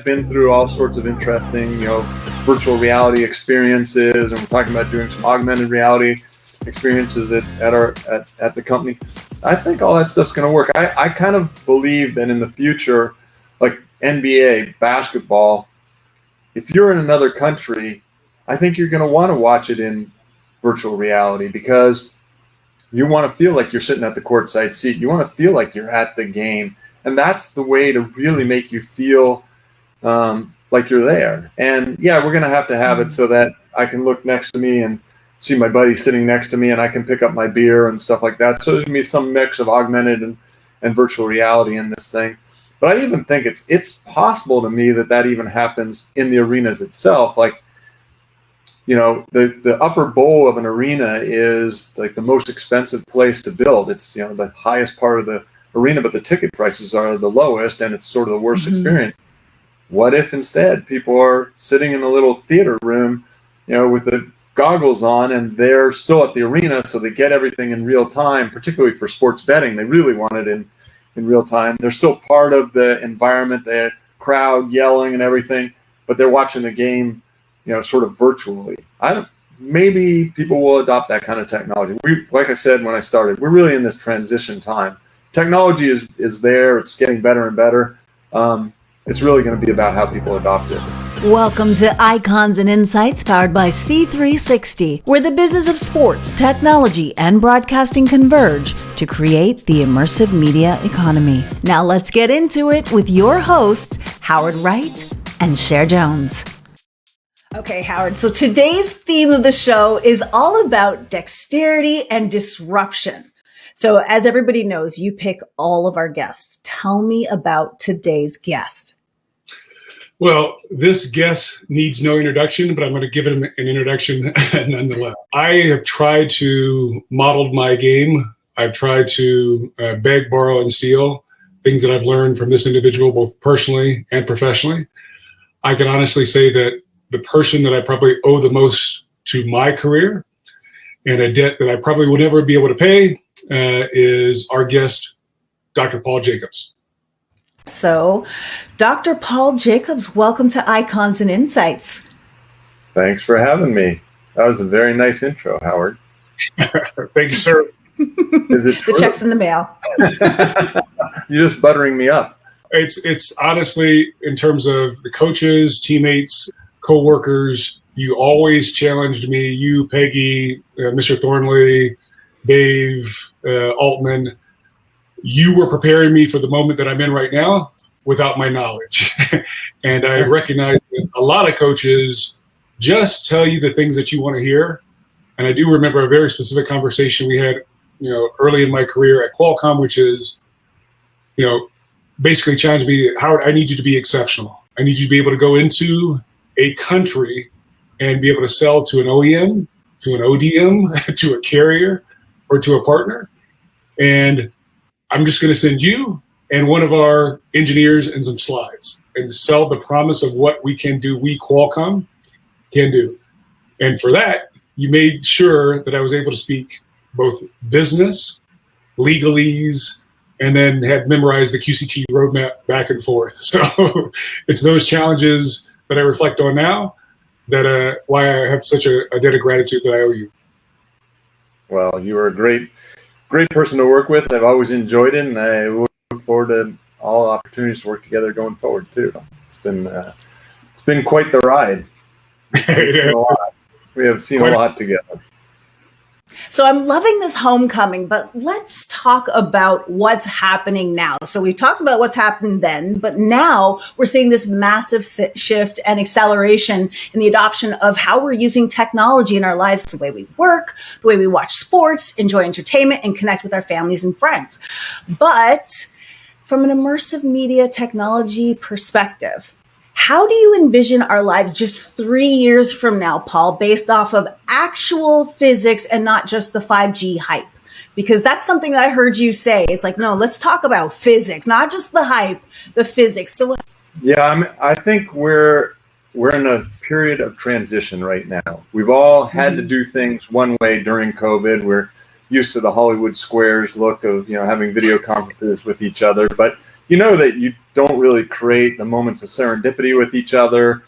been through all sorts of interesting, virtual reality experiences, and we're talking about doing some augmented reality experiences at the company. I think all that stuff's going to work. I kind of believe that in the future, like NBA basketball, if you're in another country, I think you're going to want to watch it in virtual reality because you want to feel like you're sitting at the courtside seat. You want to feel like you're at the game. And that's the way to really make you feel like you're there. And yeah, we're going to have it so that I can look next to me and see my buddy sitting next to me, and I can pick up my beer and stuff like that. So there's going to be some mix of augmented and virtual reality in this thing. But I even think it's possible to me that even happens in the arenas itself. Like, the upper bowl of an arena is like the most expensive place to build. It's, the highest part of the arena, but the ticket prices are the lowest, and it's sort of the worst experience. What if instead people are sitting in a little theater room, with the goggles on, and they're still at the arena, so they get everything in real time, particularly for sports betting. They really want it in real time. They're still part of the environment, the crowd yelling and everything, but they're watching the game, sort of virtually. Maybe people will adopt that kind of technology. Like I said when I started, we're really in this transition time. Technology is there. It's getting better and better. It's really going to be about how people adopt it. Welcome to Icons and Insights powered by C360, where the business of sports, technology, and broadcasting converge to create the immersive media economy. Now let's get into it with your hosts, Howard Wright and Cher Jones. Okay, Howard, so today's theme of the show is all about dexterity and disruption. So as everybody knows, you pick all of our guests. Tell me about today's guest. Well, this guest needs no introduction, but I'm going to give him an introduction nonetheless. I have tried to model my game. I've tried to beg, borrow, and steal things that I've learned from this individual, both personally and professionally. I can honestly say that the person that I probably owe the most to my career and a debt that I probably will never be able to pay is our guest, Dr. Paul Jacobs. So, Dr. Paul Jacobs, welcome to Icons and Insights. Thanks for having me. That was a very nice intro, Howard. Thank you, sir. Is it true? The check's in the mail. You're just buttering me up. It's honestly, in terms of the coaches, teammates, co-workers, you always challenged me, you, Peggy, Mr. Thornley, Dave, Altman. You were preparing me for the moment that I'm in right now without my knowledge. And I recognize that a lot of coaches just tell you the things that you want to hear. And I do remember a very specific conversation we had, early in my career at Qualcomm, which is, basically challenged me, Howard, I need you to be exceptional. I need you to be able to go into a country and be able to sell to an OEM, to an ODM, to a carrier, or to a partner. And I'm just going to send you and one of our engineers and some slides and sell the promise of what we can do, we Qualcomm can do. And for that, you made sure that I was able to speak both business, legalese, and then had memorized the QCT roadmap back and forth. So it's those challenges that I reflect on now that why I have such a debt of gratitude that I owe you. Well, you were a great person to work with. I've always enjoyed it, and I look forward to all opportunities to work together going forward too. It's been quite the ride. We have seen a lot together. So I'm loving this homecoming, but let's talk about what's happening now. So we've talked about what's happened then, but now we're seeing this massive shift and acceleration in the adoption of how we're using technology in our lives, the way we work, the way we watch sports, enjoy entertainment, and connect with our families and friends. But from an immersive media technology perspective, how do you envision our lives just 3 years from now, Paul, based off of actual physics and not just the 5G hype? Because that's something that I heard you say. It's like, no, let's talk about physics, not just the hype, the physics. So, yeah, I think we're in a period of transition right now. We've all had to do things one way during COVID. We're used to the Hollywood Squares look of having video conferences with each other, but you know that you don't really create the moments of serendipity with each other,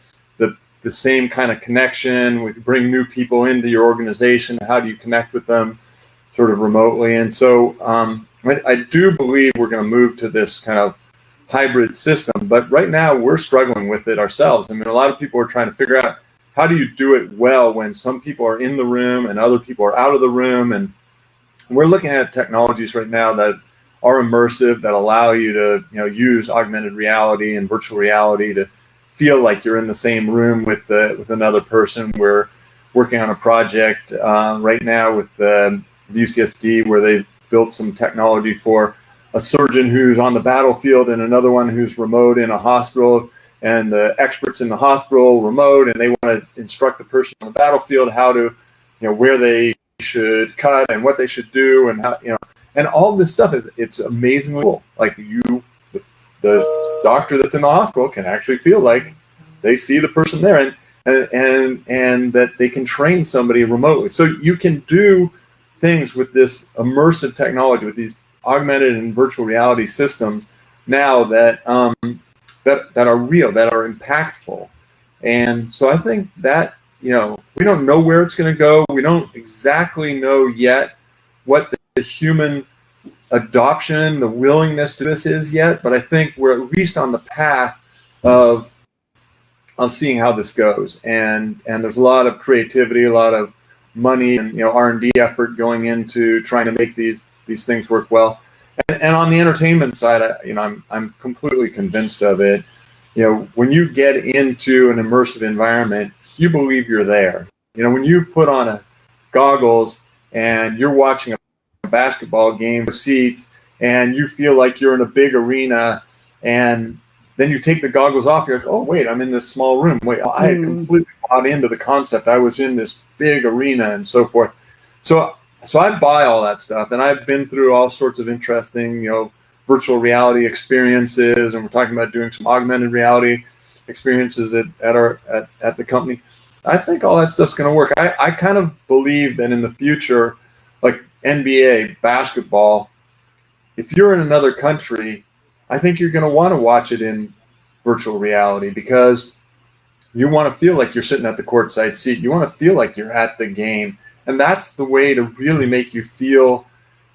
the same kind of connection. We bring new people into your organization. How do you connect with them sort of remotely? And so I do believe we're going to move to this kind of hybrid system, but right now we're struggling with it ourselves. I mean, a lot of people are trying to figure out, how do you do it well when some people are in the room and other people are out of the room? And we're looking at technologies right now that are immersive, that allow you to use augmented reality and virtual reality to feel like you're in the same room with another person. We're working on a project right now with the UCSD where they've built some technology for a surgeon who's on the battlefield and another one who's remote in a hospital, and the experts in the hospital remote, and they want to instruct the person on the battlefield how to, where they should cut and what they should do, and how, and all this stuff it's amazingly cool. Like the doctor that's in the hospital can actually feel like they see the person there, and that they can train somebody remotely. So you can do things with this immersive technology, with these augmented and virtual reality systems now that that are real, that are impactful. And so I think that we don't know where it's going to go. We don't exactly know yet what the human adoption, the willingness to this is yet, but I think we're at least on the path of seeing how this goes. And there's a lot of creativity, a lot of money, and R&D effort going into trying to make these things work well. And on the entertainment side, I'm completely convinced of it. When you get into an immersive environment, you believe you're there. When you put on a goggles and you're watching a basketball game with seats, and you feel like you're in a big arena, and then you take the goggles off, you're like, oh wait, I'm in this small room. Wait, I had completely bought into the concept. I was in this big arena and so forth. So I buy all that stuff, and I've been through all sorts of interesting, virtual reality experiences, and we're talking about doing some augmented reality experiences at the company. I think all that stuff's going to work. I kind of believe that in the future, like NBA basketball, if you're in another country, I think you're going to want to watch it in virtual reality, because you want to feel like you're sitting at the courtside seat. You want to feel like you're at the game. And that's the way to really make you feel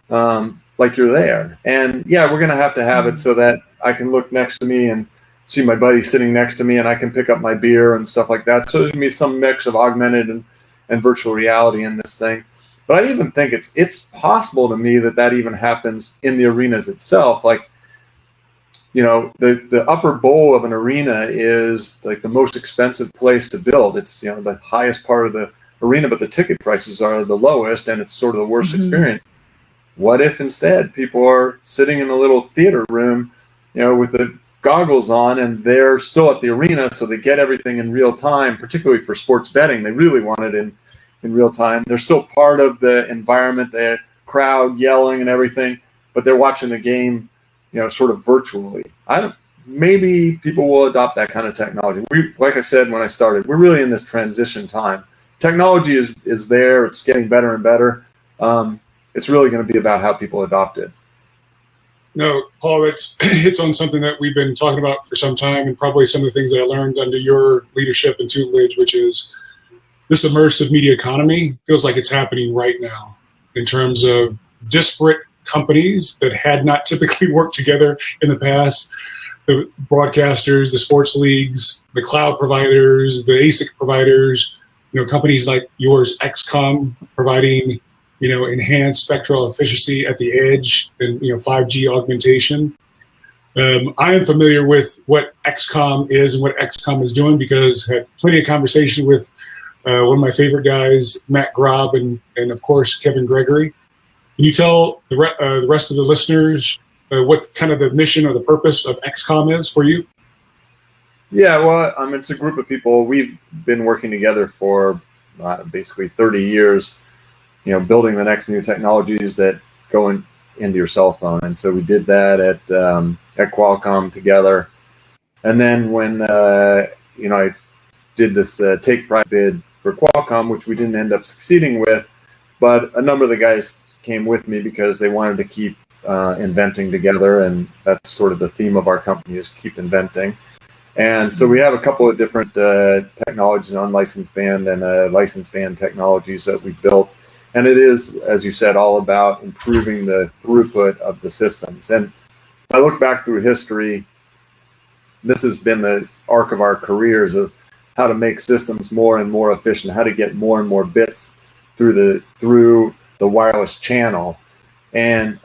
like you're there. And yeah, we're going to have it so that I can look next to me and see my buddy sitting next to me, and I can pick up my beer and stuff like that. So there's going to be some mix of augmented and virtual reality in this thing. But I even think it's possible to me that even happens in the arenas itself. Like, the upper bowl of an arena is like the most expensive place to build. It's, the highest part of the arena, but the ticket prices are the lowest, and it's sort of the worst experience. What if instead people are sitting in a little theater room, with the goggles on, and they're still at the arena, so they get everything in real time, particularly for sports betting. They really want it in real time. They're still part of the environment, the crowd yelling and everything, but they're watching the game, sort of virtually. Maybe people will adopt that kind of technology. Like I said when I started, we're really in this transition time. Technology is there. It's getting better and better. It's really going to be about how people adopt it. No, Paul, it's on something that we've been talking about for some time, and probably some of the things that I learned under your leadership and tutelage, which is this immersive media economy feels like it's happening right now in terms of disparate companies that had not typically worked together in the past. The broadcasters, the sports leagues, the cloud providers, the ASIC providers, companies like yours, XCom, providing, enhanced spectral efficiency at the edge and, 5G augmentation. I am familiar with what XCom is and what XCom is doing, because I had plenty of conversation with one of my favorite guys, Matt Grob, and of course, Kevin Gregory. Can you tell the rest of the listeners what kind of the mission or the purpose of XCom is for you? Yeah, well, it's a group of people. We've been working together for basically 30 years, building the next new technologies that go into your cell phone. And so we did that at Qualcomm together. And then when I did this take private bid for Qualcomm, which we didn't end up succeeding with, but a number of the guys came with me because they wanted to keep inventing together, and that's sort of the theme of our company, is keep inventing. And so we have a couple of different technologies, unlicensed band and licensed band technologies that we built. And it is, as you said, all about improving the throughput of the systems. And I look back through history, this has been the arc of our careers of how to make systems more and more efficient, how to get more and more bits through the wireless channel. And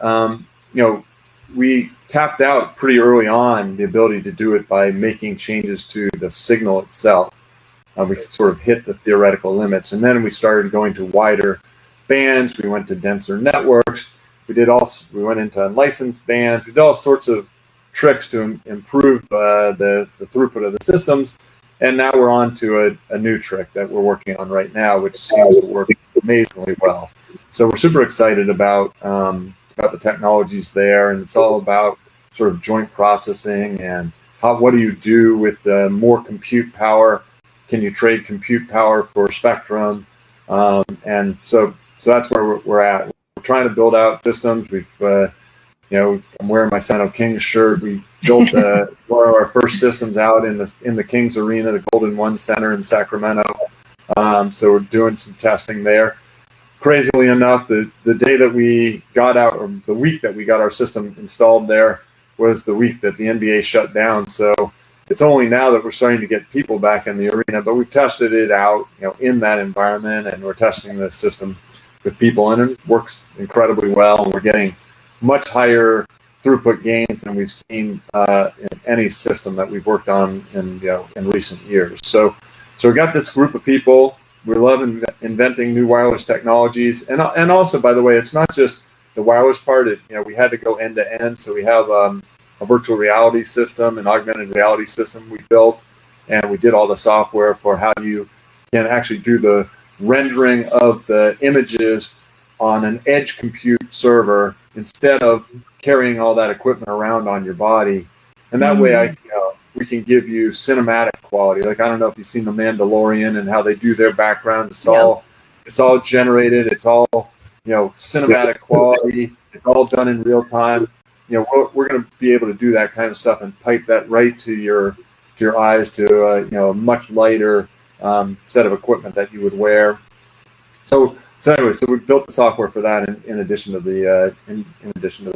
we tapped out pretty early on the ability to do it by making changes to the signal itself. We sort of hit the theoretical limits, and then we started going to wider bands. We went to denser networks. We went into unlicensed bands. We did all sorts of tricks to improve the throughput of the systems. And now we're on to a new trick that we're working on right now, which seems to work amazingly well. So we're super excited about the technologies there, and it's all about sort of joint processing and what do you do with more compute power? Can you trade compute power for spectrum? And so that's where we're at. We're trying to build out systems. We've I'm wearing my Son of Kings shirt. We built one of our first systems out in the Kings Arena, the Golden One Center in Sacramento. So we're doing some testing there. Crazily enough, the day that we got out, or the week that we got our system installed there, was the week that the NBA shut down. So it's only now that we're starting to get people back in the arena, but we've tested it out, in that environment, and we're testing the system with people, and it works incredibly well. And we're getting much higher throughput gains than we've seen in any system that we've worked on in recent years. So we got this group of people. We love inventing new wireless technologies, and also, by the way, it's not just the wireless part. We had to go end to end. So we have a virtual reality system, an augmented reality system we built, and we did all the software for how you can actually do the rendering of the images on an edge compute server instead of carrying all that equipment around on your body. And that way we can give you cinematic quality. Like, I don't know if you've seen The Mandalorian and how they do their backgrounds. It's all generated. It's all, cinematic quality. It's all done in real time. We're going to be able to do that kind of stuff and pipe that right to your eyes, to a much lighter set of equipment that you would wear. So anyway, we built the software for that in addition to the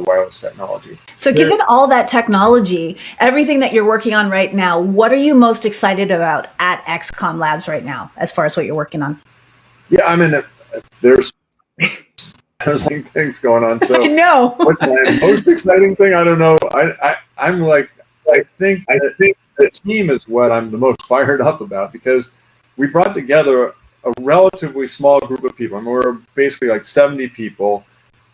wireless technology. So given all that technology, everything that you're working on right now, what are you most excited about at XCom Labs right now, as far as what you're working on? Yeah, I mean, there's like things going on. So I know. What's my most exciting thing? I don't know. I think the team is what I'm the most fired up about, because we brought together a relatively small group of people. I mean, we're basically like 70 people.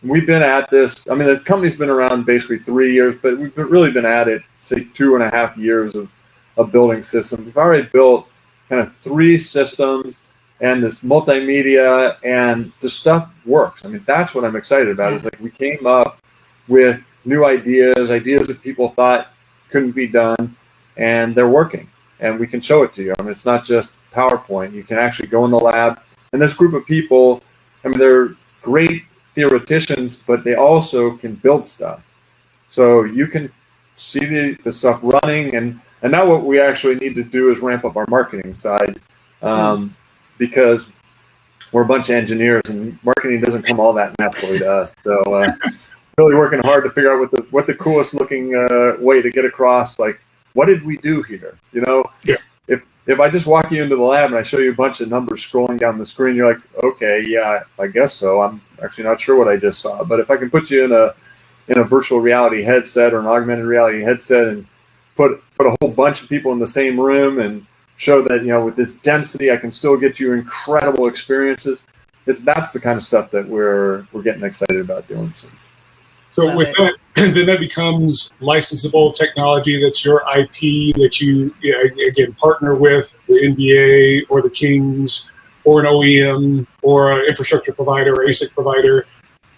We've been at this. I mean, the company's been around basically 3 years, but we've really been at it, say, 2.5 years of building systems. We've already built kind of 3 systems and this multimedia, and the stuff works. I mean, that's what I'm excited about, is like we came up with new ideas that people thought couldn't be done, and they're working. And we can show it to you. I mean, it's not just PowerPoint. You can actually go in the lab. And this group of people, I mean, they're great theoreticians, but they also can build stuff. So you can see the stuff running. And now what we actually need to do is ramp up our marketing side, because we're a bunch of engineers, and marketing doesn't come all that naturally to us. So really working hard to figure out what the coolest looking way to get across, like, what did we do here? Yeah. If I just walk you into the lab and I show you a bunch of numbers scrolling down the screen, you're like, okay, yeah, I guess so. I'm actually not sure what I just saw. But if I can put you in a virtual reality headset or an augmented reality headset and put a whole bunch of people in the same room and show that, with this density, I can still get you incredible experiences. That's the kind of stuff that we're getting excited about doing. So with that, then that becomes licensable technology. That's your IP that you, again, partner with the NBA or the Kings or an OEM or an infrastructure provider or ASIC provider.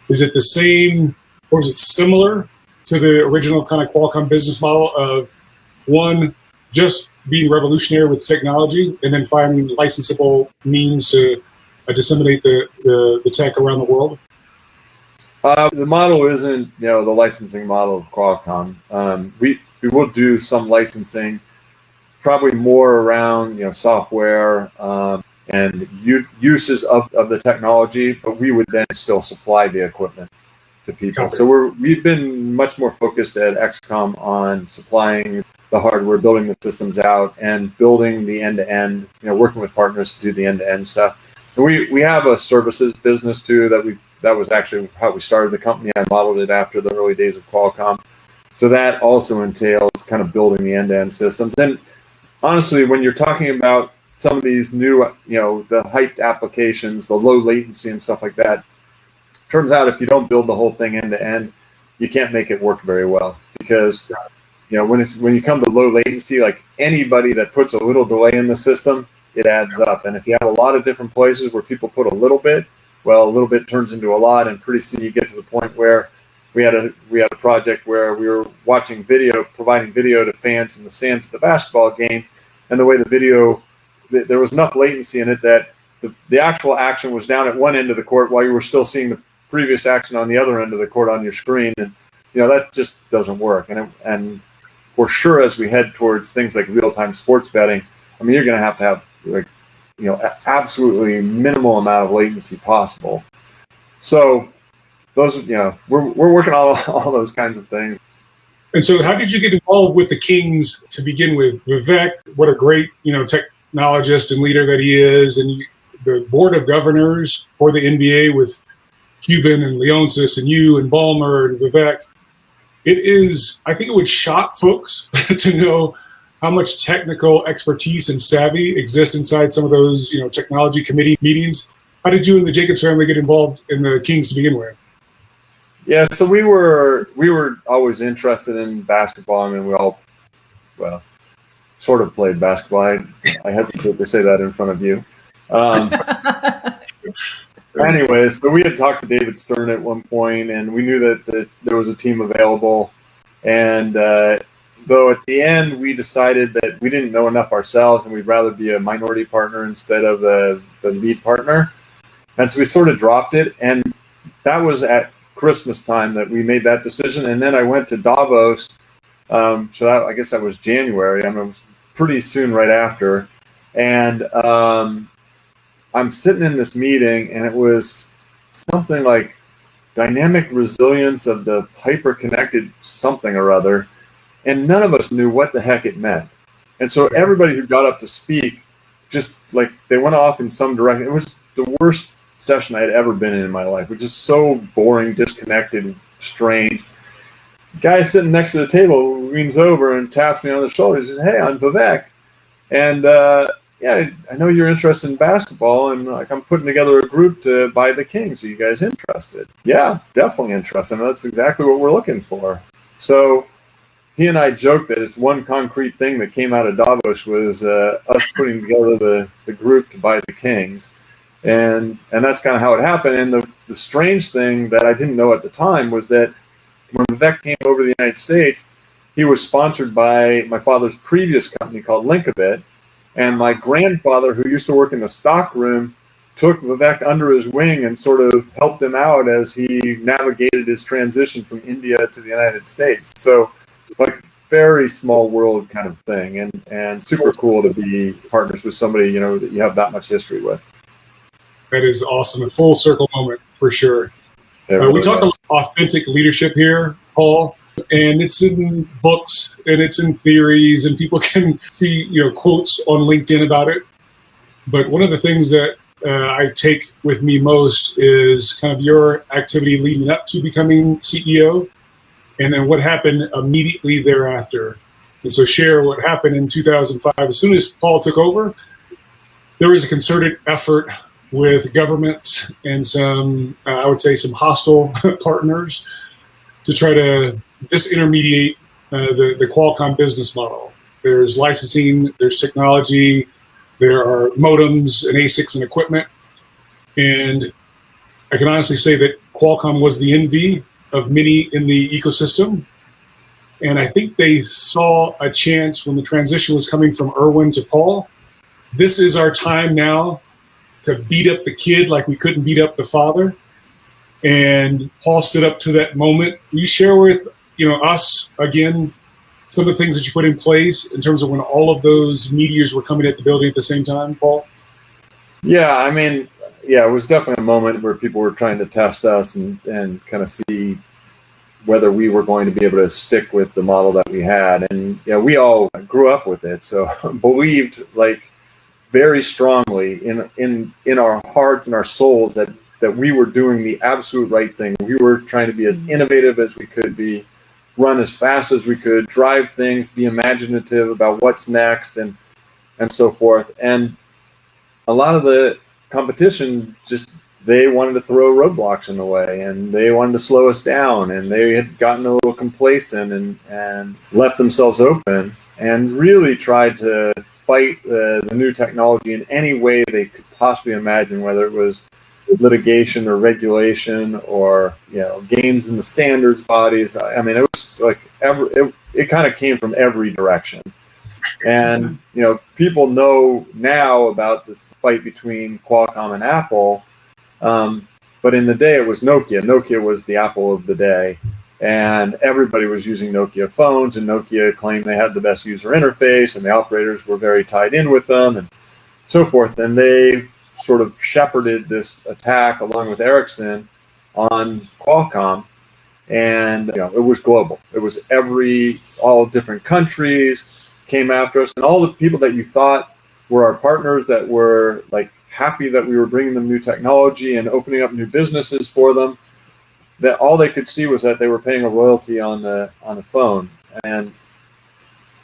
Is it the same, or is it similar to the original kind of Qualcomm business model of one, just being revolutionary with technology, and then finding licensable means to disseminate the tech around the world? The model isn't, the licensing model of Qualcomm. We will do some licensing, probably more around, software and uses of the technology, but we would then still supply the equipment to people. So we've been much more focused at XCom on supplying the hardware, building the systems out, and building the end-to-end, working with partners to do the end-to-end stuff. And we have a services business too that was actually how we started the company. I modeled it after the early days of Qualcomm. So that also entails kind of building the end-to-end systems. And honestly, when you're talking about some of these new, the hyped applications, the low latency and stuff like that, turns out if you don't build the whole thing end-to-end, you can't make it work very well. Because, when you come to low latency, like anybody that puts a little delay in the system, it adds up. And if you have a lot of different places where people put a little bit, well, a little bit turns into a lot, and pretty soon you get to the point where we had a project where we were watching video, providing video to fans in the stands at the basketball game, and the way the video, there was enough latency in it that the actual action was down at one end of the court while you were still seeing the previous action on the other end of the court on your screen, and that just doesn't work. And for sure, as we head towards things like real-time sports betting, I mean, you're going to have like, absolutely minimal amount of latency possible. So those, we're working on all those kinds of things. And so how did you get involved with the Kings to begin with? Vivek, what a great, technologist and leader that he is, and the board of governors for the NBA with Cuban and Leonsis and you and Ballmer and Vivek. It is, I think it would shock folks to know how much technical expertise and savvy exists inside some of those, technology committee meetings. How did you and the Jacobs family get involved in the Kings to begin with? Yeah, so we were always interested in basketball. I mean, we all, sort of played basketball. I hesitate to say that in front of you. Anyways, so we had talked to David Stern at one point, and we knew that there was a team available. And though at the end we decided that we didn't know enough ourselves and we'd rather be a minority partner instead of the lead partner. And so we sort of dropped it. And that was at Christmas time that we made that decision. And then I went to Davos. I guess that was January. I mean, it was pretty soon right after. And I'm sitting in this meeting, and it was something like dynamic resilience of the hyper-connected something or other, and none of us knew what the heck it meant. And so everybody who got up to speak, just like they went off in some direction. It was the worst session I had ever been in my life, which is so boring, disconnected, strange. Guy sitting next to the table leans over and taps me on the shoulder. He says, "Hey, I'm Vivek, and I know you're interested in basketball, and I'm putting together a group to buy the Kings. Are you guys interested?" "Yeah, definitely interested. And that's exactly what we're looking for." So he and I joked that it's one concrete thing that came out of Davos was us putting together the group to buy the Kings, and that's kind of how it happened. And the strange thing that I didn't know at the time was that when Vivek came over to the United States, he was sponsored by my father's previous company called Uppbeat. And my grandfather, who used to work in the stock room, took Vivek under his wing and sort of helped him out as he navigated his transition from India to the United States. So, like, very small world kind of thing, and super cool to be partners with somebody, that you have that much history with. That is awesome. A full circle moment for sure. We talk about authentic leadership here, Paul. And it's in books and it's in theories, and people can see, quotes on LinkedIn about it. But one of the things that I take with me most is kind of your activity leading up to becoming CEO, and then what happened immediately thereafter. And so share what happened in 2005. As soon as Paul took over, there was a concerted effort with governments and some, I would say, some hostile partners to try to disintermediate the Qualcomm business model. There's licensing, there's technology, there are modems and ASICs and equipment. And I can honestly say that Qualcomm was the envy of many in the ecosystem. And I think they saw a chance when the transition was coming from Irwin to Paul. This is our time now to beat up the kid like we couldn't beat up the father. And Paul stood up to that moment. Will you share with us again some of the things that you put in place in terms of when all of those meteors were coming at the building at the same time, Paul? Yeah, I mean, it was definitely a moment where people were trying to test us and kind of see whether we were going to be able to stick with the model that we had. And we all grew up with it, so believed like very strongly in our hearts and our souls that we were doing the absolute right thing. We were trying to be as innovative as we could be, run as fast as we could, drive things, be imaginative about what's next, and so forth. And a lot of the competition they wanted to throw roadblocks in the way, and they wanted to slow us down, and they had gotten a little complacent and left themselves open and really tried to fight the new technology in any way they could possibly imagine, whether it was litigation or regulation or gains in the standards bodies. I mean, it was like it kind of came from every direction. And people know now about this fight between Qualcomm and Apple, but in the day it was Nokia. Nokia was the Apple of the day, and everybody was using Nokia phones, and Nokia claimed they had the best user interface, and the operators were very tied in with them, and so forth. And they sort of shepherded this attack along with Ericsson on Qualcomm, and it was global. It was all different countries came after us, and all the people that you thought were our partners that were like happy that we were bringing them new technology and opening up new businesses for them, that all they could see was that they were paying a royalty on the phone. And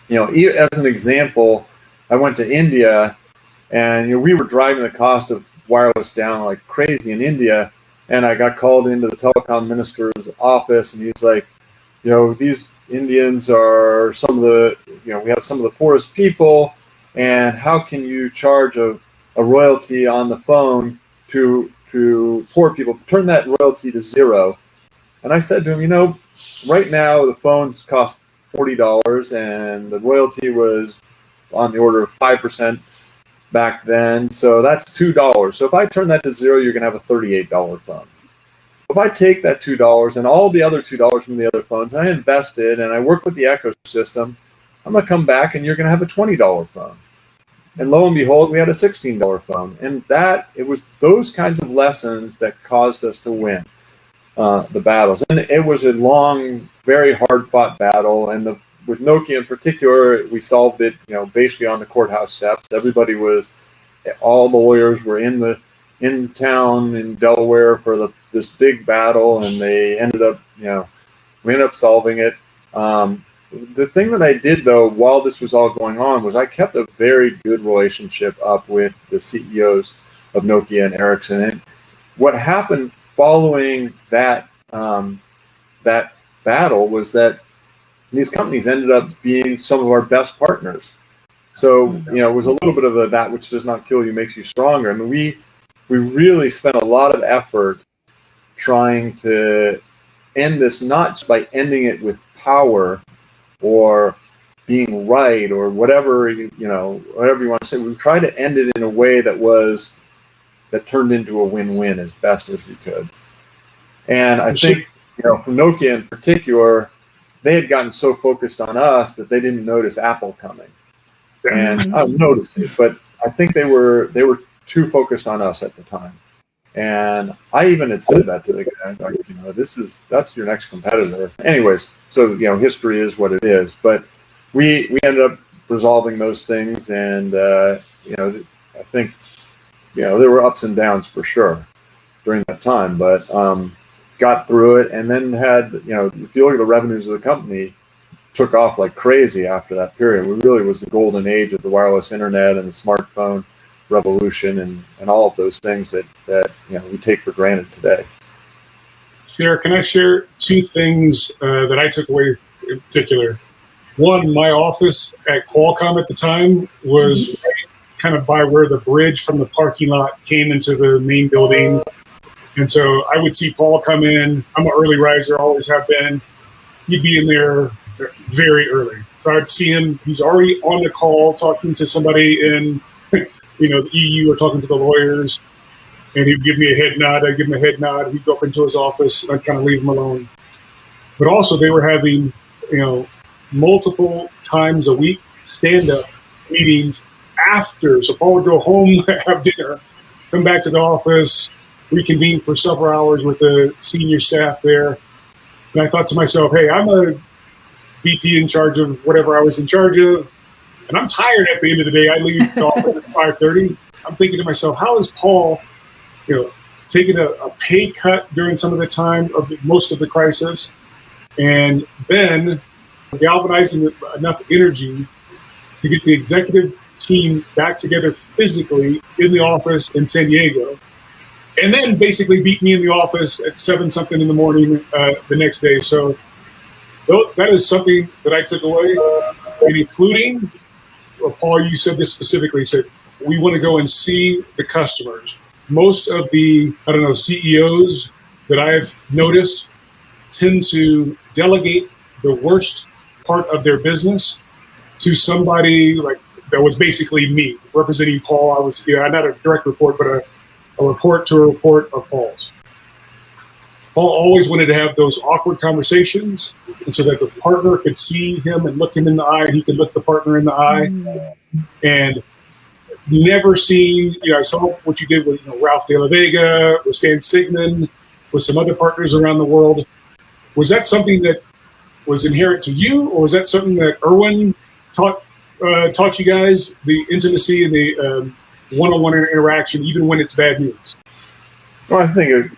as an example, I went to India, and we were driving the cost of wireless down like crazy in India, and I got called into the telecom minister's office, and he's like, these Indians are some of the, we have some of the poorest people, and how can you charge a royalty on the phone to poor people? Turn that royalty to zero. And I said to him, right now the phones cost $40, and the royalty was on the order of 5% back then, so that's $2. So if I turn that to zero, you're going to have a $38 phone. If I take that $2 and all the other $2 from the other phones, and I invested and I work with the ecosystem, I'm going to come back and you're going to have a $20 phone. And lo and behold, we had a $16 phone. And it was those kinds of lessons that caused us to win the battles. And it was a long, very hard-fought battle. And with Nokia in particular, we solved it, basically on the courthouse steps. All the lawyers were in town in Delaware for this big battle, and they ended up, we ended up solving it. The thing that I did, though, while this was all going on, was I kept a very good relationship up with the CEOs of Nokia and Ericsson. And what happened following that battle was that these companies ended up being some of our best partners. So, it was a little bit of that which does not kill you makes you stronger. I mean, we really spent a lot of effort trying to end this, not just by ending it with power or being right or whatever you want to say. We tried to end it in a way that turned into a win-win as best as we could. And I think, from Nokia in particular, they had gotten so focused on us that they didn't notice Apple coming. And I noticed it, but I think they were too focused on us at the time. And I even had said that to the guy, like, that's your next competitor. Anyways, so history is what it is. But we ended up resolving those things, and I think there were ups and downs for sure during that time, but got through it, and then had if you look at the revenues of the company, took off like crazy after that period. We really was the golden age of the wireless internet and the smartphone revolution and all of those things that we take for granted today. Cher, can I share two things that I took away in particular? One, my office at Qualcomm at the time was right kind of by where the bridge from the parking lot came into the main building. And so I would see Paul come in. I'm an early riser, always have been. He'd be in there very early. So I'd see him. He's already on the call talking to somebody in the EU or talking to the lawyers. and he'd give me a head nod. I'd give him a head nod. He'd go up into his office, and I'd kind of leave him alone. But also, they were having, multiple times a week stand-up meetings after. So Paul would go home, have dinner, come back to the office, reconvene for several hours with the senior staff there. And I thought to myself, hey, I'm a VP in charge of whatever I was in charge of, and I'm tired at the end of the day. I leave the office at 5:30. I'm thinking to myself, how is Paul, taking a pay cut during some of the time of most of the crisis, and then galvanizing enough energy to get the executive team back together physically in the office in San Diego, and then basically beat me in the office at 7-something in the morning the next day. So that is something that I took away, and including, Paul, you said this specifically, said, we want to go and see the customers. Most of the, CEOs that I've noticed tend to delegate the worst part of their business to somebody like that was basically me, representing Paul. I was, not a direct report, but a report to a report of Paul's. Paul always wanted to have those awkward conversations, and so that the partner could see him and look him in the eye, and he could look the partner in the eye. And never seen, I saw what you did with Ralph De La Vega, with Stan Sigman, with some other partners around the world. Was that something that was inherent to you, or was that something that Erwin taught you guys, the intimacy and the one-on-one interaction, even when it's bad news? Well, I think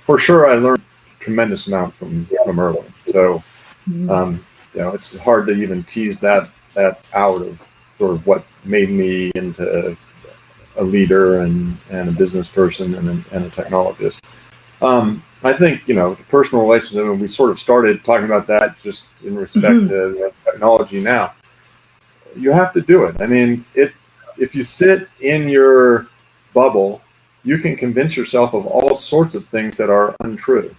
for sure I learned a tremendous amount from Erwin. So, it's hard to even tease that out of sort of what made me into a leader and a business person and a technologist. I think, the personal relationship, and we sort of started talking about that just in respect to technology now. You have to do it. I mean, if you sit in your bubble, you can convince yourself of all sorts of things that are untrue.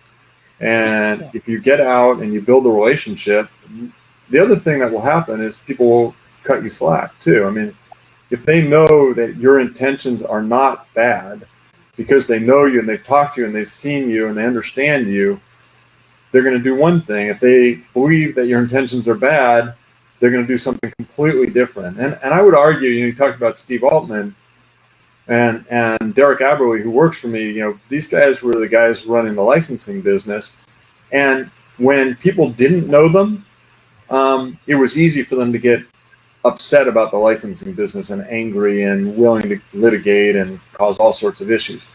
And if you get out and you build a relationship, the other thing that will happen is people will cut you slack too. I mean, if they know that your intentions are not bad because they know you and they've talked to you and they've seen you and they understand you, they're going to do one thing. If they believe that your intentions are bad, they're going to do something completely different. And I would argue, you talked about Steve Altman and Derek Aberle, who works for me, these guys were the guys running the licensing business. And when people didn't know them, it was easy for them to get upset about the licensing business and angry and willing to litigate and cause all sorts of issues.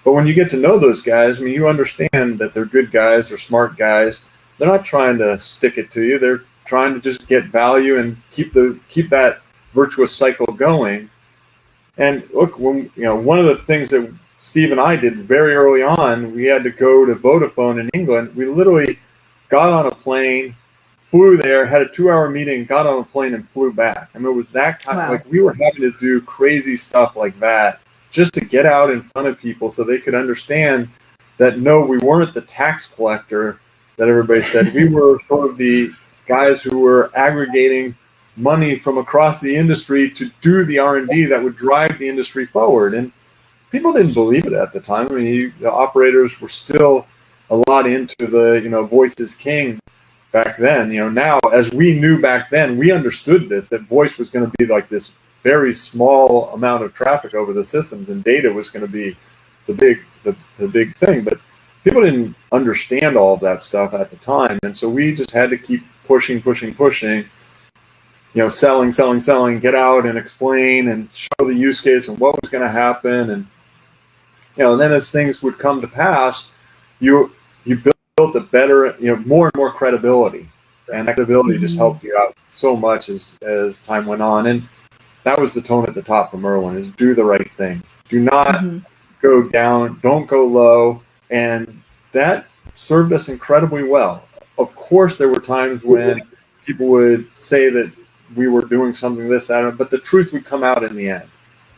But when you get to know those guys, I mean, you understand that they're good guys, they're smart guys. They're not trying to stick it to you. They're trying to just get value and keep that virtuous cycle going. And look, when one of the things that Steve and I did very early on, we had to go to Vodafone in England. We literally got on a plane, flew there, had a 2-hour meeting, got on a plane and flew back. I mean, it was that kind of, like, we were having to do crazy stuff like that just to get out in front of people so they could understand that, no, we weren't the tax collector that everybody said. We were sort of the guys who were aggregating money from across the industry to do the R&D that would drive the industry forward. And people didn't believe it at the time. I mean, the operators were still a lot into the, voice is king back then. Now, as we knew back then, we understood that voice was going to be like this very small amount of traffic over the systems, and data was going to be the big thing. But people didn't understand all of that stuff at the time, and so we just had to keep pushing, selling, get out and explain and show the use case and what was going to happen. And then as things would come to pass, you built a better, more and more credibility, and that credibility just helped you out so much as time went on. And that was the tone at the top from Erwin: is do the right thing, do not go down, don't go low. And that served us incredibly well. Of course, there were times when people would say that we were doing something but the truth would come out in the end.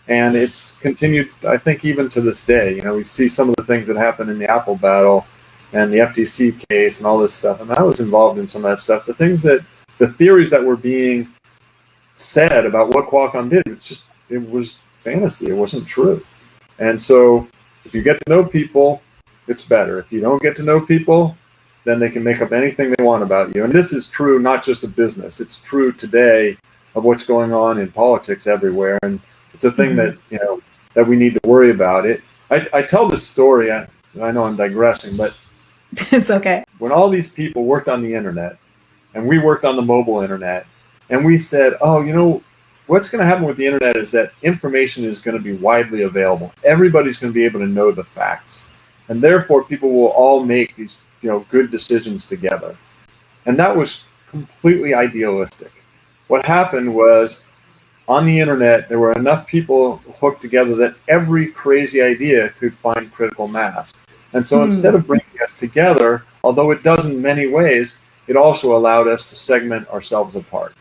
And it's continued, I think, even to this day. We see some of the things that happened in the Apple battle and the FTC case and all this stuff. And I was involved in some of that stuff. The theories that were being said about what Qualcomm did, it was fantasy. It wasn't true. And so if you get to know people, it's better. If you don't get to know people, then they can make up anything they want about you. And this is true not just of business. It's true today of what's going on in politics everywhere. And it's a thing that, that we need to worry about. I tell this story, I know I'm digressing, but it's okay. When all these people worked on the internet and we worked on the mobile internet, and we said, what's going to happen with the internet is that information is going to be widely available. Everybody's going to be able to know the facts. And therefore, people will all make these, good decisions together. And that was completely idealistic. What happened was, on the internet, there were enough people hooked together that every crazy idea could find critical mass. And so instead of bringing us together, although it does in many ways, it also allowed us to segment ourselves apart.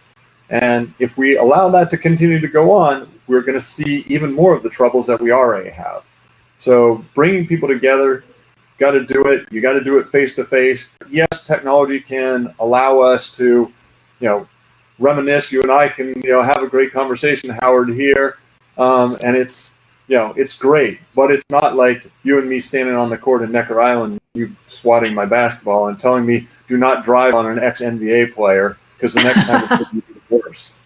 And if we allow that to continue to go on, we're going to see even more of the troubles that we already have. So bringing people together, got to do it. You got to do it face to face. Yes, technology can allow us to, reminisce. You and I can, have a great conversation, Howard, here, and it's great. But it's not like you and me standing on the court in Necker Island, you swatting my basketball and telling me do not drive on an ex-NBA player because the next time it's going to be worse.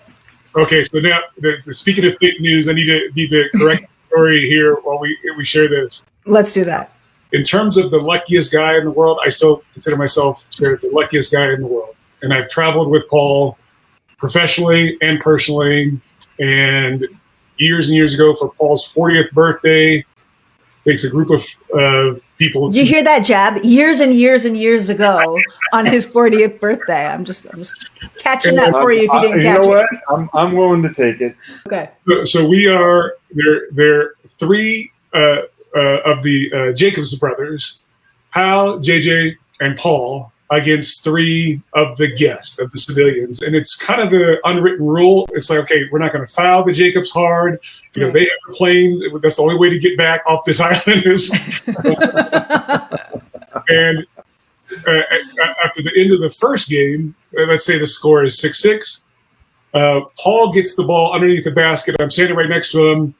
Okay, so now speaking of fake news, I need to correct the story here while we share this. Let's do that. In terms of the luckiest guy in the world, I still consider myself the luckiest guy in the world. And I've traveled with Paul professionally and personally. And years and years ago, for Paul's 40th birthday, takes a group of people. Did you hear that, Jab? Years and years and years ago on his 40th birthday. I'm just catching up for you if you didn't catch it. You know what? I'm willing to take it. Okay. So we are there. Three of the Jacobs brothers, Hal, JJ, and Paul, against three of the guests, of the civilians. And it's kind of the unwritten rule. It's like, okay, we're not going to foul the Jacobs hard. They have a plane. That's the only way to get back off this island is. And after the end of the first game, let's say the score is 6-6, Paul gets the ball underneath the basket. I'm standing right next to him.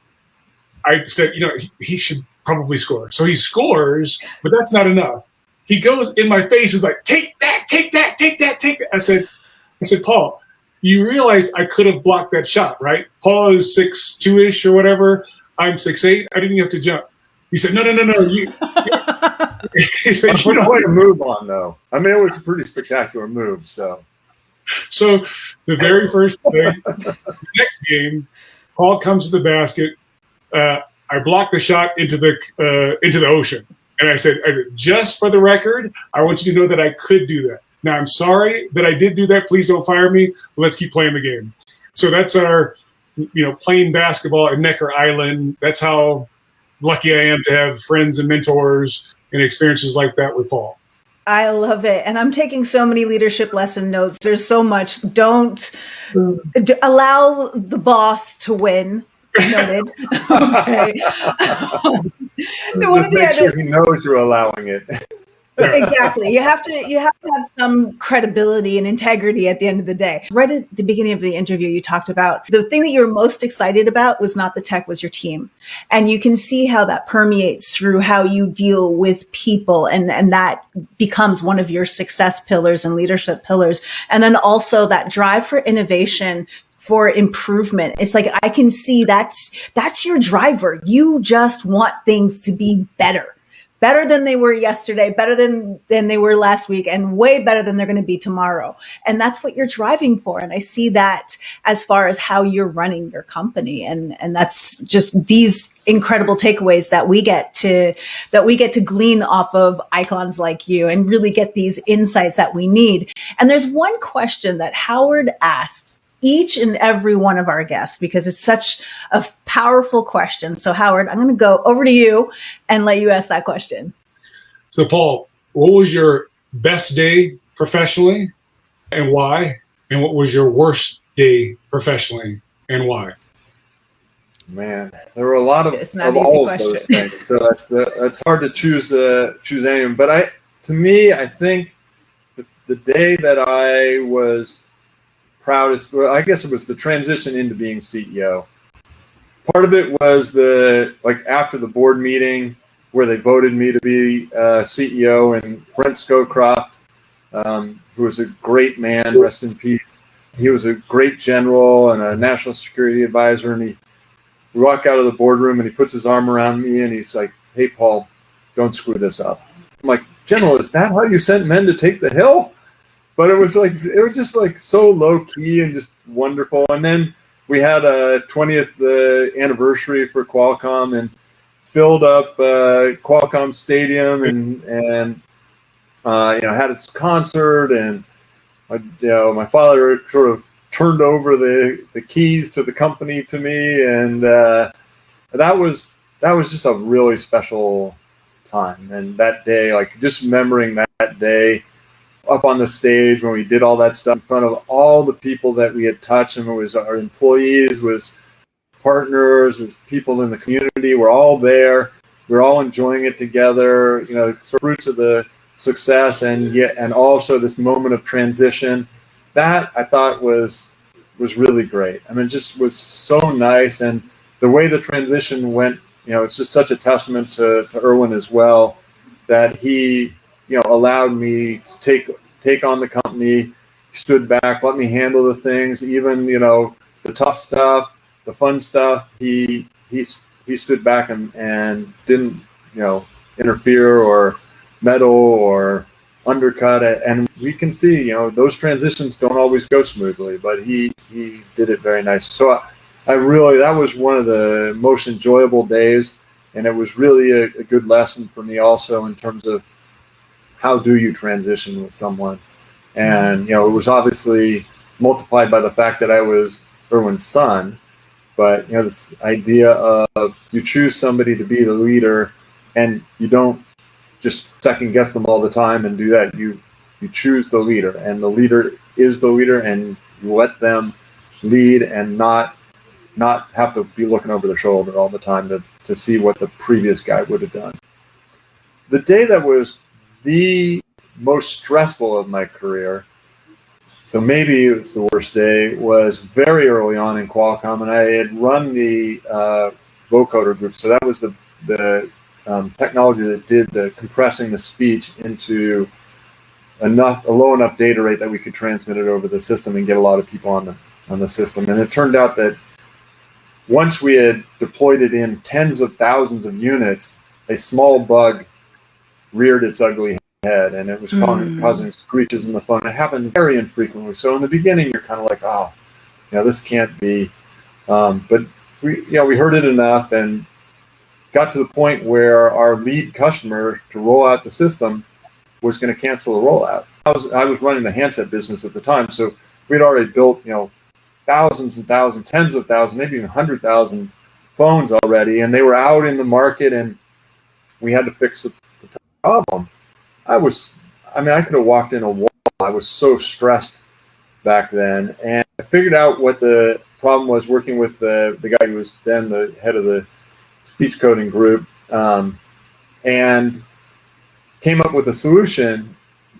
I said, he should probably score. So he scores, but that's not enough. He goes in my face, is like, take that, take that, take that, take that. I said, Paul, you realize I could have blocked that shot, right? Paul is 6'2"-ish or whatever. I'm 6'8". I didn't even have to jump. He said, no. He said, what a way to move on, though. I mean, it was a pretty spectacular move. So the very first play, the next game, Paul comes to the basket. I blocked the shot into the ocean. And I said, just for the record, I want you to know that I could do that. Now, I'm sorry that I did do that. Please don't fire me. Let's keep playing the game. So that's our, playing basketball at Necker Island. That's how lucky I am to have friends and mentors and experiences like that with Paul. I love it. And I'm taking so many leadership lesson notes. There's so much. Don't allow the boss to win. Noted. Okay. Make sure he knows you're allowing it. Exactly. You have to have some credibility and integrity at the end of the day. Right at the beginning of the interview, you talked about the thing that you were most excited about was not the tech, was your team. And you can see how that permeates through how you deal with people. And that becomes one of your success pillars and leadership pillars. And then also that drive for innovation, for improvement. It's like, I can see that's your driver. You just want things to be better than they were yesterday, better than they were last week, and way better than they're going to be tomorrow. And that's what you're driving for. And I see that as far as how you're running your company. And that's just these incredible takeaways that we get to glean off of icons like you and really get these insights that we need. And there's one question that Howard asks each and every one of our guests, because it's such a powerful question. So Howard, I'm going to go over to you and let you ask that question. So Paul, what was your best day professionally and why? And what was your worst day professionally and why? Man, there were a lot of all of those things. So that's hard to choose any. But I think the day that I was proudest, well, I guess it was the transition into being CEO. part of it was after the board meeting where they voted me to be CEO, and Brent Scowcroft, who was a great man, rest in peace. He was a great general and a national security advisor, and we walk out of the boardroom and he puts his arm around me and he's like, "Hey, Paul, don't screw this up." I'm like, "General, is that how you sent men to take the hill?" But it was just like so low key and just wonderful. And then we had a 20th anniversary for Qualcomm and filled up Qualcomm Stadium and had its concert, and my father sort of turned over the keys to the company to me, and that was just a really special time. And that day, like just remembering that day up on the stage when we did all that stuff in front of all the people that we had touched, and it was our employees, was partners, was people in the community. We're all there. We're all enjoying it together. Fruits of the success, and also this moment of transition. That I thought was really great. I mean, it just was so nice, and the way the transition went, it's just such a testament to Erwin as well, that he, allowed me to take on the company, stood back, let me handle the things, even the tough stuff, the fun stuff. He stood back and didn't interfere or meddle or undercut it. And we can see those transitions don't always go smoothly, but he did it very nice. So that was one of the most enjoyable days, and it was really a good lesson for me also in terms of how do you transition with someone. And it was obviously multiplied by the fact that I was Erwin's son, but this idea of you choose somebody to be the leader, and you don't just second guess them all the time and do that. You choose the leader, and the leader is the leader, and you let them lead and not have to be looking over their shoulder all the time to see what the previous guy would have done. The day that was the most stressful of my career, so maybe it was the worst day, was very early on in Qualcomm, and I had run the vocoder group. So that was the technology that did the compressing the speech into a low enough data rate that we could transmit it over the system and get a lot of people on the system. And it turned out that once we had deployed it in tens of thousands of units, a small bug reared its ugly head, and it was causing screeches in the phone. It happened very infrequently. So in the beginning, you're kind of like, oh, this can't be. But we heard it enough and got to the point where our lead customer to roll out the system was going to cancel the rollout. I was running the handset business at the time, so we'd already built thousands and thousands, tens of thousands, maybe even 100,000 phones already, and they were out in the market, and we had to fix the problem. I could have walked in a wall. I was so stressed back then, and I figured out what the problem was working with the guy who was then the head of the speech coding group, and came up with a solution.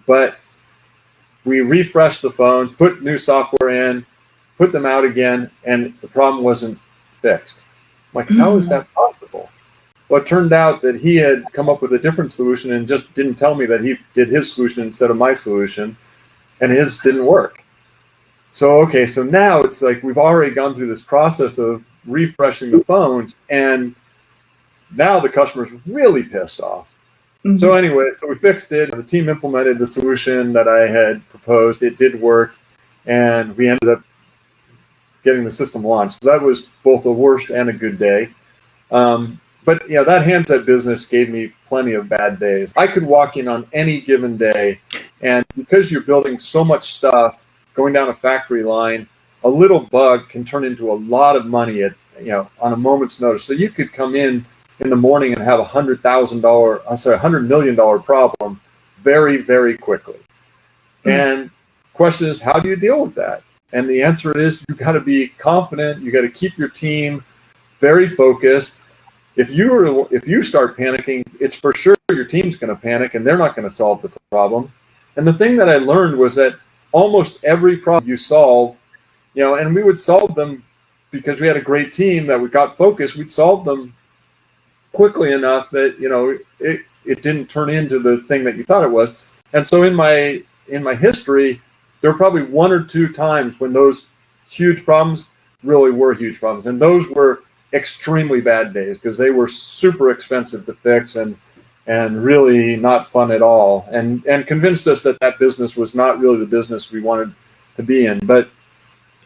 But we refreshed the phones, put new software in, put them out again, and the problem wasn't fixed. I'm like, how is that possible? Well, it turned out that he had come up with a different solution and just didn't tell me that he did his solution instead of my solution, and his didn't work. So now it's like we've already gone through this process of refreshing the phones, and now the customer's really pissed off. Mm-hmm. So anyway, so we fixed it. The team implemented the solution that I had proposed. It did work, and we ended up getting the system launched. So that was both a worst and a good day. But that handset business gave me plenty of bad days. I could walk in on any given day, and because you're building so much stuff, going down a factory line, a little bug can turn into a lot of money on a moment's notice. So you could come in the morning and have $100 million problem very, very quickly. Mm-hmm. And question is, how do you deal with that? And the answer is, you got to be confident. You got to keep your team very focused. If you start panicking, it's for sure your team's going to panic, and they're not going to solve the problem. And the thing that I learned was that almost every problem you solve, and we would solve them because we had a great team that we got focused, we'd solve them quickly enough that, you know, it didn't turn into the thing that you thought it was. And so in my history, there were probably one or two times when those huge problems really were huge problems. And those were extremely bad days because they were super expensive to fix and really not fun at all, and convinced us that that business was not really the business we wanted to be in. But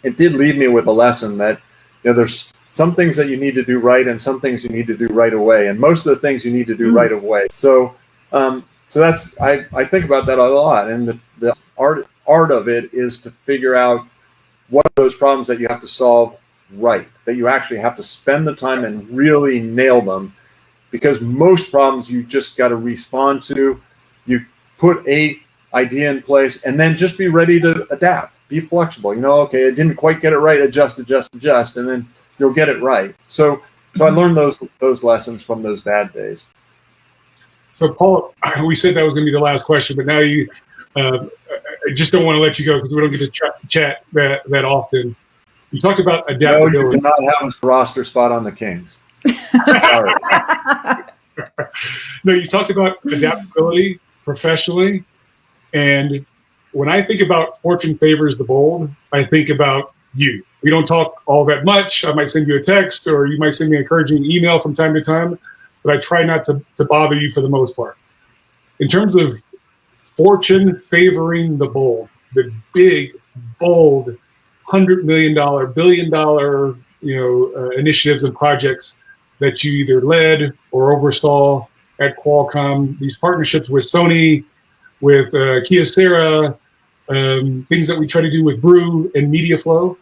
it did leave me with a lesson that, you know, there's some things that you need to do right and some things you need to do right away, and most of the things you need to do right away. So that's, I think about that a lot, and the art of it is to figure out what are those problems that you have to solve right, that you actually have to spend the time and really nail them, because most problems you just got to respond to. You put a idea in place and then just be ready to adapt, be flexible. You know, okay, I didn't quite get it right, adjust, and then you'll get it right. So I learned those lessons from those bad days. So Paul, we said that was going to be the last question, but now I just don't want to let you go because we don't get to chat that often. You talked about adaptability. No, you do not have a roster spot on the Kings. Sorry. No, you talked about adaptability professionally, and when I think about fortune favors the bold, I think about you. We don't talk all that much. I might send you a text, or you might send me an encouraging email from time to time, but I try not to bother you for the most part. In terms of fortune favoring the bold, the big, bold, $100 million, billion dollar, initiatives and projects that you either led or oversaw at Qualcomm, these partnerships with Sony, with Kyocera, things that we try to do with Brew and MediaFlow.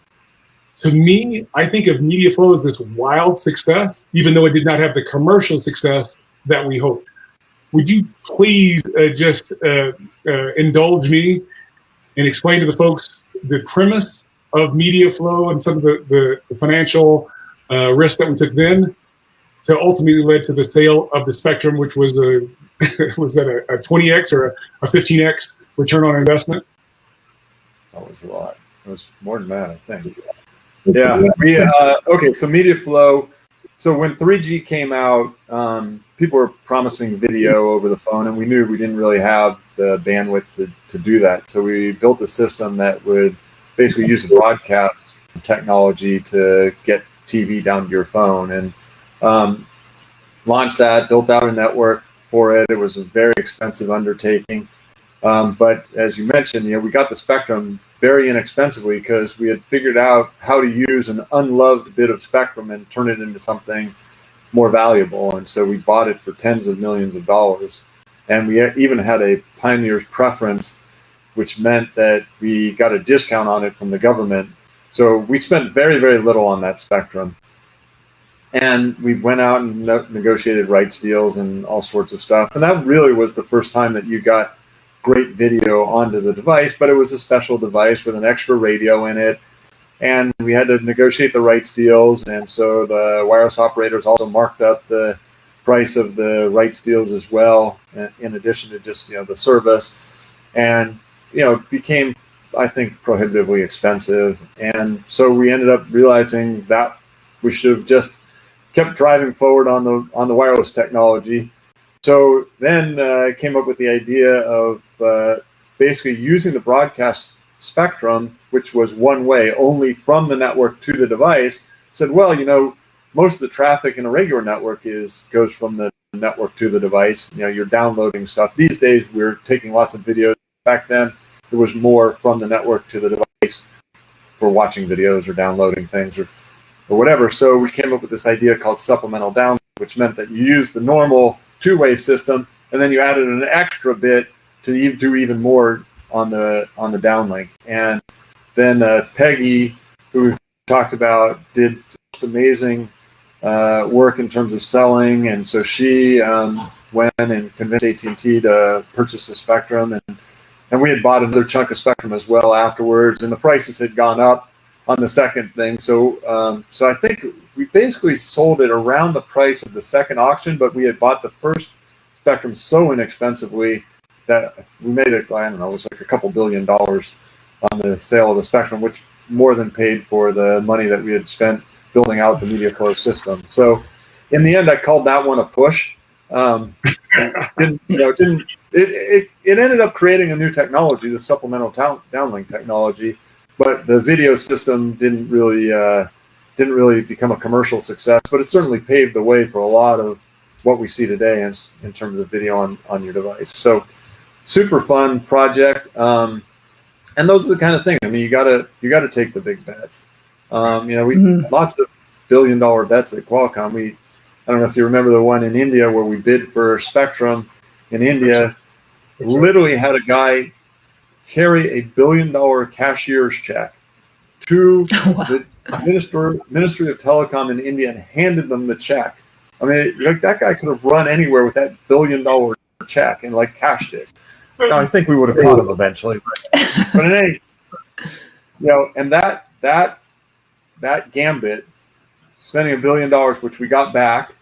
To me, I think of MediaFlow as this wild success, even though it did not have the commercial success that we hoped. Would you please just indulge me and explain to the folks the premise of MediaFlow and some of the financial risks that we took then to ultimately led to the sale of the spectrum, which was was that a 20x or a 15x return on investment? That was a lot. It was more than that, I think. Yeah. Okay. So MediaFlow. So when 3G came out, people were promising video over the phone, and we knew we didn't really have the bandwidth to do that. So we built a system that would basically use the broadcast technology to get TV down to your phone, and launched that, built out a network for it. It was a very expensive undertaking. But as you mentioned, we got the spectrum very inexpensively because we had figured out how to use an unloved bit of spectrum and turn it into something more valuable. And so we bought it for tens of millions of dollars. And we even had a pioneer's preference, which meant that we got a discount on it from the government. So we spent very, very little on that spectrum. And we went out and negotiated rights deals and all sorts of stuff. And that really was the first time that you got great video onto the device, but it was a special device with an extra radio in it. And we had to negotiate the rights deals. And so the wireless operators also marked up the price of the rights deals as well, in addition to just, the service. And, it became, I think, prohibitively expensive. And so we ended up realizing that we should have just kept driving forward on the wireless technology. So then I came up with the idea of basically using the broadcast spectrum, which was one way, only from the network to the device. Said, well, most of the traffic in a regular network goes from the network to the device. You're downloading stuff. These days, we're taking lots of videos. Back then, it was more from the network to the device for watching videos or downloading things or whatever. So we came up with this idea called supplemental download, which meant that you use the normal two-way system, and then you added an extra bit to do even more on the downlink. And then Peggy, who we've talked about, did just amazing work in terms of selling, and so she went and convinced AT&T to purchase the spectrum, and we had bought another chunk of spectrum as well afterwards, and the prices had gone up on the second thing. So I think we basically sold it around the price of the second auction, but we had bought the first spectrum so inexpensively that we made it, I don't know, it was like a couple $2 billion on the sale of the spectrum, which more than paid for the money that we had spent building out the media flow system. So in the end, I called that one a push. It ended up creating a new technology, the supplemental downlink technology, but the video system didn't really become a commercial success. But it certainly paved the way for a lot of what we see today in terms of video on your device. So super fun project. And those are the kind of things. I mean, you gotta take the big bets. We lots of billion-dollar bets at Qualcomm. I don't know if you remember the one in India where we bid for spectrum in India. That's right. Literally had a guy carry $1 billion cashier's check to the Ministry of Telecom in India and handed them the check. I mean, that guy could have run anywhere with that $1 billion check and cashed it. Now, I think we would have caught him eventually, but in any, and that gambit, spending $1 billion, which we got back,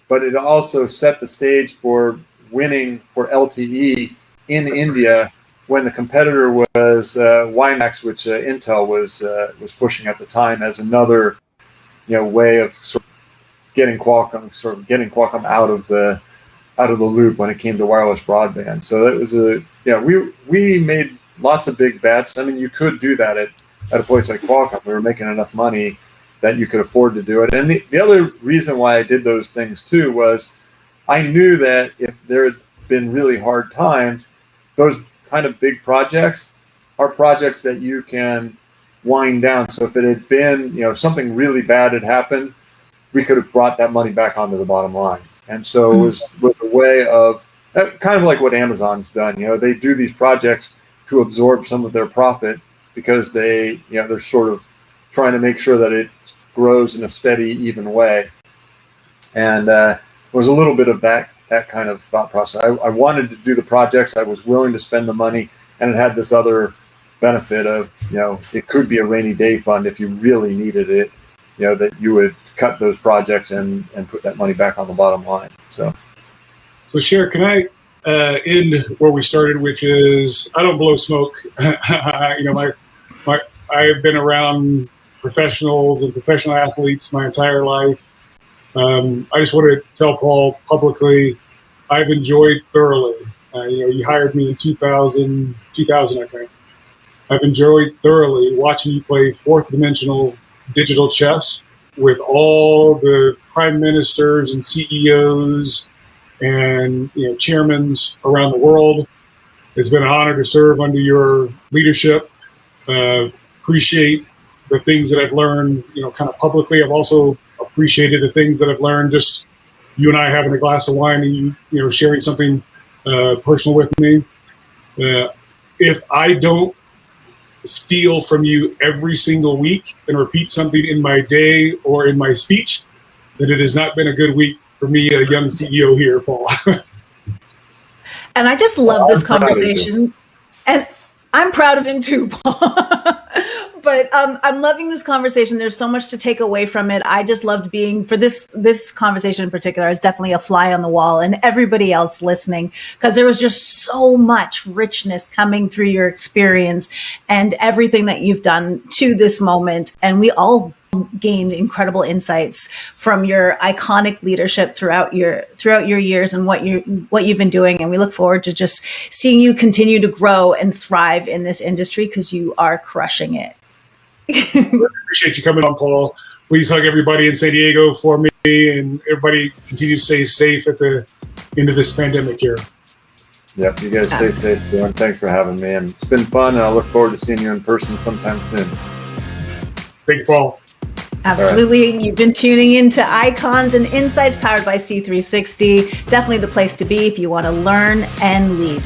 but it also set the stage for winning for LTE in India when the competitor was WiMAX, which Intel was pushing at the time as another way of sort of getting Qualcomm out of the loop when it came to wireless broadband. So that was we made lots of big bets. I mean, you could do that at a place like Qualcomm. We were making enough money that you could afford to do it. And the other reason why I did those things too was I knew that if there had been really hard times, those kind of big projects are projects that you can wind down. So if it had been, something really bad had happened, we could have brought that money back onto the bottom line. And so it was a way of kind of like what Amazon's done. They do these projects to absorb some of their profit because they're sort of trying to make sure that it grows in a steady, even way. And it was a little bit of that kind of thought process. I wanted to do the projects. I was willing to spend the money, and it had this other benefit of, it could be a rainy day fund if you really needed it, that you would cut those projects and put that money back on the bottom line. So Cher, can I end where we started, which is I don't blow smoke. I've been around professionals and professional athletes my entire life. I just want to tell Paul publicly, I've enjoyed thoroughly. You hired me in 2000, I think. I've enjoyed thoroughly watching you play fourth dimensional digital chess with all the prime ministers and CEOs and chairmen around the world. It's been an honor to serve under your leadership. Appreciate the things that I've learned, kind of publicly. I've also appreciated the things that I've learned just you and I having a glass of wine and you sharing something personal with me. If I don't steal from you every single week and repeat something in my day or in my speech, then it has not been a good week for me, a young CEO here, Paul. And I just love this conversation. And I'm proud of him too, Paul. But I'm loving this conversation. There's so much to take away from it. I just loved being, for this conversation in particular, I was definitely a fly on the wall, and everybody else listening, because there was just so much richness coming through your experience and everything that you've done to this moment. And we all gained incredible insights from your iconic leadership throughout your years and what you've been doing. And we look forward to just seeing you continue to grow and thrive in this industry, because you are crushing it. Appreciate you coming on, Paul. Please hug everybody in San Diego for me, and everybody continue to stay safe at the end of this pandemic here. Yep, you guys stay safe, Dylan. Thanks for having me, and it's been fun, and I look forward to seeing you in person sometime soon. Thank you, Paul. Absolutely. Right. You've been tuning into Icons and Insights powered by C360. Definitely the place to be if you want to learn and lead.